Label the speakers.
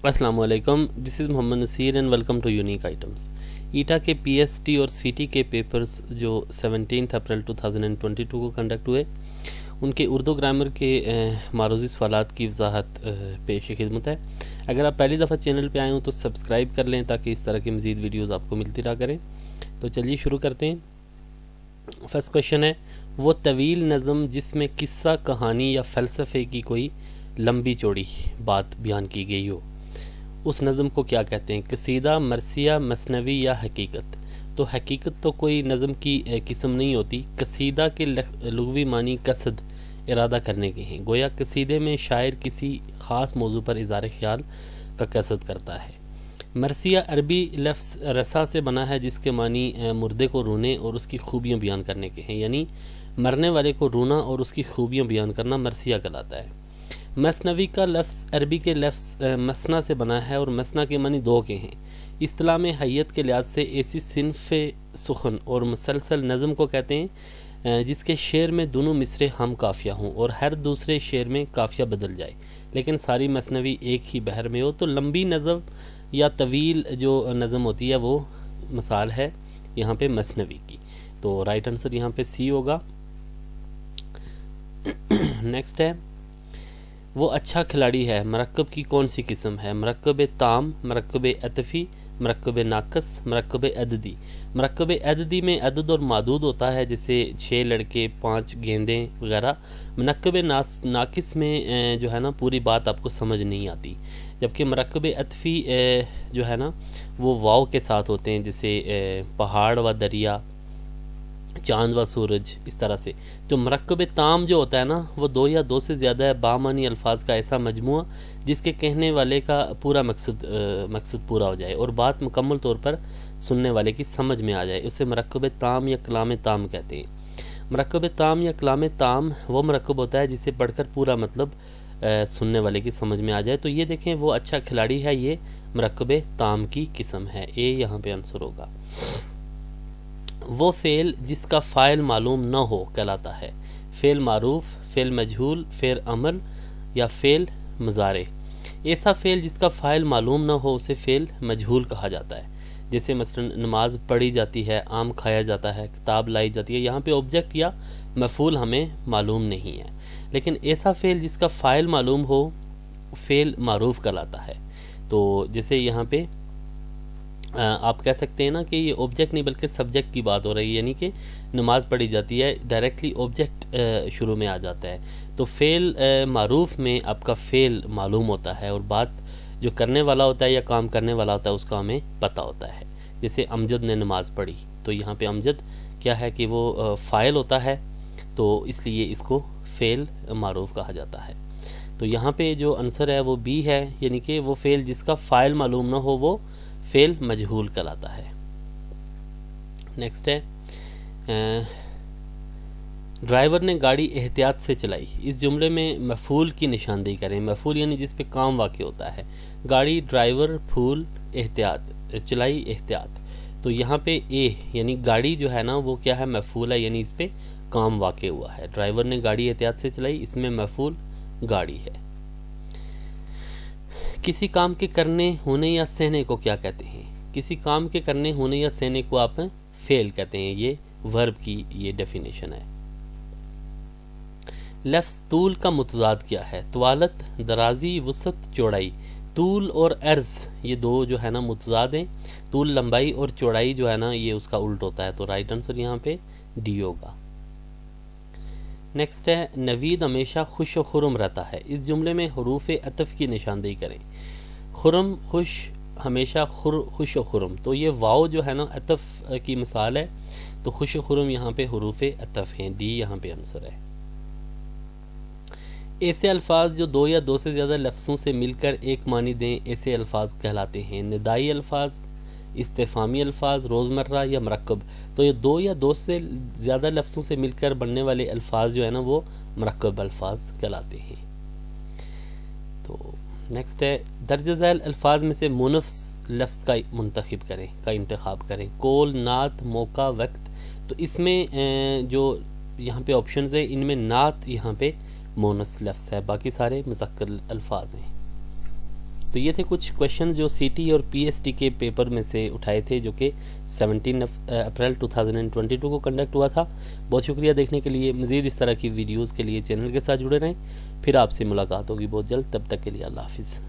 Speaker 1: अस्सलाम वालेकुम, this is Mohammad Naseer and welcome to unique items. ETA के पीएसटी और सीटी के पेपर्स जो 17 अप्रैल 2022 को कंडक्ट हुए, उनके उर्दू ग्रामर के मारूजी सवालात की वजाहत पेश खिदमत है। अगर आप पहली दफ़ा चैनल पे आए हो तो सब्सक्राइब कर लें ताकि इस तरह की मज़ीद वीडियोज़ आपको मिलती रहा करें। तो चलिए शुरू करते हैं। फर्स्ट क्वेश्चन है, वो तवील नज़म जिसमें किस्सा, कहानी या फ़लसफ़े की कोई लंबी चौड़ी बात बयान की गई हो, उस नज़म को क्या कहते हैं? कसीदा, मरसिया, मसनवी या हकीकत? तो हकीकत तो कोई नज़म की किस्म नहीं होती। कसीदा के लुग़वी मानी कसद, इरादा करने के हैं। गोया कसीदे में शायर किसी ख़ास मौजू पर इज़हार ख्याल का कसद करता है। मरसिया अरबी लफ्ज़ रसा से बना है जिसके मानी मुर्दे को रोने और उसकी खूबियाँ बयान करने के हैं, यानी मरने वाले को रोना और उसकी खूबियाँ बयान करना मरसिया कहलाता है। मसनवी का लफ्ज़ अरबी के लफ्ज़ मसना से बना है और मसना के मानी दो के हैं। इस्तिलाह में हैयत के लिहाज से ऐसी सिनफ़ सुखन और मुसलसल नज़म को कहते हैं जिसके शेर में दोनों मिसरे हम काफ़िया हों और हर दूसरे शेर में काफ़िया बदल जाए, लेकिन सारी मसनवी एक ही बहर में हो। तो लंबी नज़म या तवील जो नज़म होती है वो मिसाल है यहाँ पे मसनवी की। तो राइट आंसर यहाँ पे सी होगा। नेक्स्ट है, वो अच्छा खिलाड़ी है, मरकब की कौन सी किस्म है? मरकब ताम, मरकब अतफ़ी, मरकब नाकस, मरकब अददी। मरकब अददी में अदद और मादूद होता है, जैसे 6 लड़के, 5 गेंदें वगैरह। मरकब नाकिस में जो है ना पूरी बात आपको समझ नहीं आती। जबकि मरकब अतफ़ी जो है ना वो वाव के साथ होते हैं, जैसे पहाड़ व दरिया, चांद व सूरज, इस तरह से। जो मरकब ताम जो होता है ना वो 2 या 2 से ज़्यादा बामानी अल्फाज का ऐसा मजमुआ जिसके कहने वाले का पूरा मकसद पूरा हो जाए और बात मुकम्मल तौर पर सुनने वाले की समझ में आ जाए, उसे मरकब ताम या कलाम ताम कहते हैं। मरकब ताम या कलाम ताम वो मरकब होता है जिसे पढ़कर पूरा मतलब सुनने वाले की समझ में आ जाए। तो ये देखें, वो अच्छा खिलाड़ी है, ये मरकब ताम की किस्म है। ए यहाँ पे आंसर होगा। वो फ़ेल जिसका फ़ाइल मालूम न हो कहलाता है। फ़ेल मारूफ, फ़ेल मजहूल, फ़ेल अमल या फ़ेल मज़ारे। ऐसा फ़ेल जिसका फ़ाइल मालूम न हो उसे फ़ेल मजहूल कहा जाता है। जैसे मसलन नमाज पढ़ी जाती है, आम खाया जाता है, किताब लाई जाती है। यहाँ पे ऑब्जेक्ट या मफ़ूल हमें मालूम नहीं है, लेकिन ऐसा फ़ेल जिसका फ़ाइल मालूम हो फ़ेल मारूफ कहलाता है। तो जैसे यहाँ पे आप कह सकते हैं ना कि ये ऑब्जेक्ट नहीं बल्कि सब्जेक्ट की बात हो रही है, यानी कि नमाज पढ़ी जाती है, डायरेक्टली ऑब्जेक्ट शुरू में आ जाता है। तो फ़ेल मारूफ में आपका फ़ेल मालूम होता है और बात जो करने वाला होता है या काम करने वाला होता है उसका हमें पता होता है। जैसे अमजद ने नमाज पढ़ी, तो यहाँ पे अमजद क्या है कि वो फ़ाइल होता है, तो इसलिए इसको फ़ेल मारूफ कहा जाता है। तो यहाँ पे जो आंसर है वो बी है, यानी कि वो फ़ेल जिसका फ़ाइल मालूम ना हो वो फ़ेल मजहूल कहलाता है। नेक्स्ट है, ड्राइवर ने गाड़ी एहतियात से चलाई। इस जुमले में मफ़ूल की निशानदेही करें। मफ़ूल यानी जिस पे काम वाक़ई होता है। गाड़ी, ड्राइवर, फूल, एहतियात, चलाई, एहतियात। तो यहाँ पे ए यानी गाड़ी जो है ना वो क्या है, मफ़ूल है, यानी इस पे काम वाक़ई हुआ है। ड्राइवर ने गाड़ी एहतियात से चलाई, इसमें मफ़ूल गाड़ी है। किसी काम के करने, होने या सहने को क्या कहते हैं? किसी काम के करने, होने या सहने को आप फ़ेल कहते हैं। ये वर्ब की ये डेफिनेशन है। लफ्ज़ तूल का मुतज़ाद क्या है? तवालत, दराजी, वसत, चौड़ाई। तूल और अर्ज़ ये दो जो है ना मुतज़ाद हैं। तूल लंबाई और चौड़ाई जो है ना ये उसका उल्ट होता है। तो राइट आंसर यहाँ पे डी होगा। नेक्स्ट है, नवीद हमेशा खुश व खुरम रहता है। इस जुमले में हरूफ अतफ़ की निशानदेही करें। खुरम, खुश, हमेशा खुश व खुरम। तो ये वाव जो है ना अतफ़ की मिसाल है, तो खुश व खुरम यहाँ पे हरूफ अतफ़ हैं। डी यहाँ पे आंसर है। ऐसे अल्फाज जो 2 या 2 से ज़्यादा लफ्ज़ों से मिलकर एक मानी दें, ऐसे अल्फाज कहलाते हैं। निदाई अल्फाज, इस्तिफ़ामी अल्फाज, रोज़मर्रा या मरकब। तो ये 2 या 2 से ज़्यादा लफ्ज़ों से मिलकर बनने वाले अल्फाज जो है ना वो मरकब अल्फाज कहलाते हैं। तो नेक्स्ट है, दर्ज झैल अल्फाज में से मुनफ़्स लफ्ज़ का मुंतखब करें, का इंतखाब करें। कौल, नात, मौका, वक्त। तो इसमें जो यहाँ पे ऑप्शंस है इनमें नात यहाँ पे मोनस लफ्ज़ है, बाकी सारे मुज़क्कर अल्फाज हैं। تو یہ تھے کچھ کویشچن جو سی ٹی اور پی ایس ٹی کے پیپر میں سے اٹھائے تھے، جو کہ 17 اپریل 2022 کو کنڈکٹ ہوا تھا۔ بہت شکریہ دیکھنے کے لیے۔ مزید اس طرح کی ویڈیوز کے لیے چینل کے ساتھ جڑے رہیں، پھر آپ سے ملاقات ہوگی بہت جلد، تب تک کے لیے اللہ حافظ۔